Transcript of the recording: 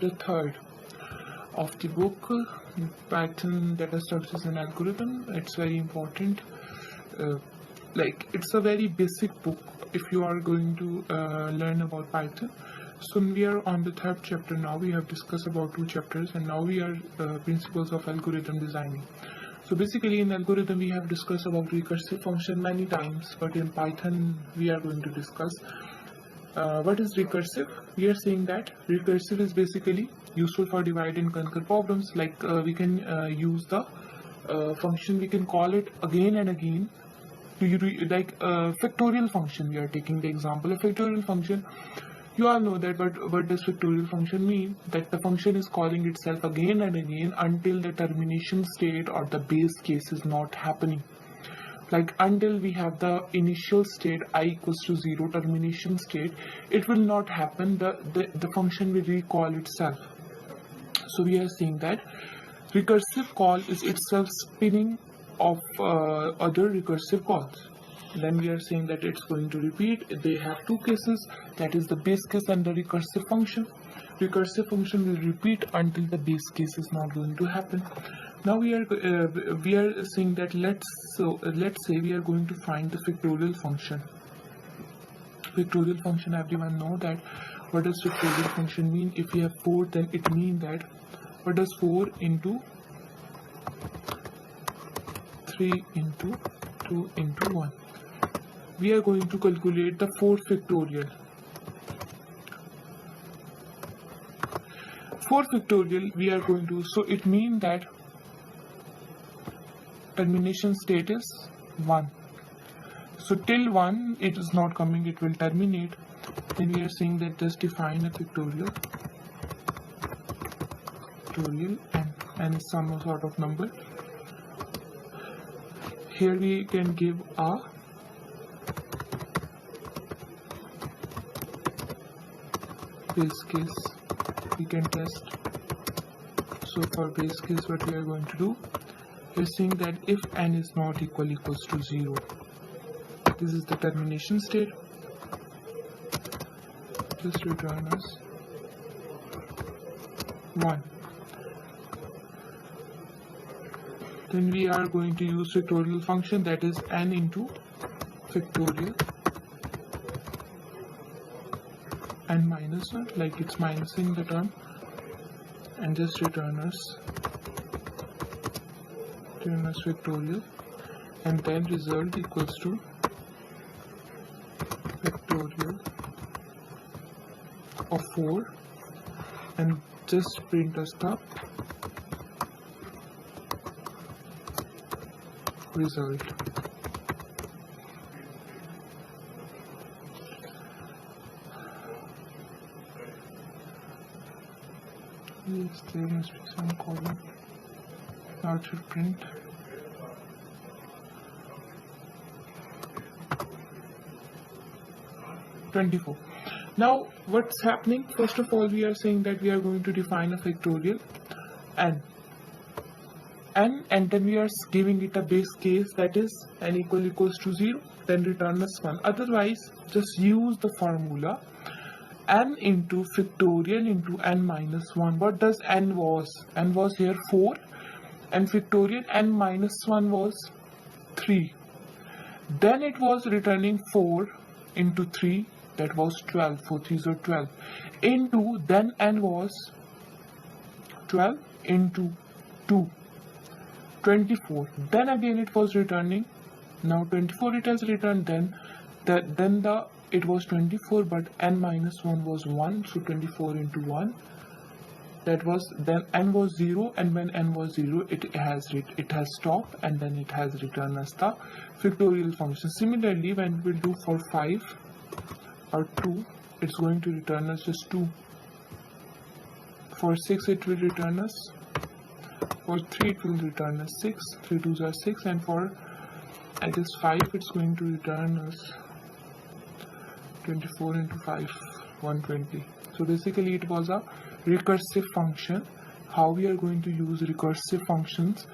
chapter 3 of the book, Python Data Structures and Algorithm. It's very important. It's a very basic book if you are going to learn about Python. So we are on the 3rd chapter now. We have discussed about 2 chapters, and now we are principles of algorithm designing. So basically in algorithm we have discussed about recursive function many times, but in Python we are going to discuss what is recursive. We are saying that recursive is basically useful for divide and conquer problems. We can use the function, we can call it again and again. Factorial function, we are taking the example of factorial function. You all know that, but what does factorial function mean? That the function is calling itself again and again until the termination state or the base case is not happening. Like until we have the initial state I equals to 0 termination state, it will not happen. The function will recall itself. So we are saying that recursive call is itself spinning of other recursive calls. Then we are saying that it's going to repeat. They have 2 cases, that is the base case and the recursive function. Recursive function will repeat until the base case is not going to happen. Now we are saying that let's say we are going to find the factorial function. Factorial function, everyone know that. What does factorial function mean? If we have 4, then it means that what does 4 into 3 into 2 into 1. We are going to calculate the 4 factorial. 4 factorial we are going to, so it means that termination state is 1. So till 1 it is not coming, it will terminate. Then we are saying that just define a factorial n is some sort of number. Here we can give a base case, we can test. So for base case, what we are going to do is saying that if n is not equals to 0, this is the termination state, just return us 1. Then we are going to use factorial function, that is n into factorial n minus 1, like it's minusing the term, and just return us factorial, and then result equals to factorial of 4, and just print us the result. Yes, there must be some column. Now it should print. (24). Now what's happening? First of all, we are saying that we are going to define a factorial n, and then we are giving it a base case, that is n equals to 0, then return us 1. Otherwise, just use the formula n into factorial into n minus 1. What does n was? N was here 4, and factorial n minus 1 was 3. Then it was returning 4 into 3, that was 12. 4 3s are 12. Into, then n was 12 into 2, 24. Then again it was returning, now 24 it has returned. It was 24, but n minus 1 was 1, so 24 into 1, that was, then n was 0, and when n was 0 it has stopped, and then it has returned us the factorial function. Similarly, when we will do for 5 or 2, it's going to return us just 2. For 6 it will return us, for 3 it will return us 6, 3 2s are 6, and for I guess 5 it's going to return us 24 into 5, 120. So basically it was a recursive function. How we are going to use recursive functions?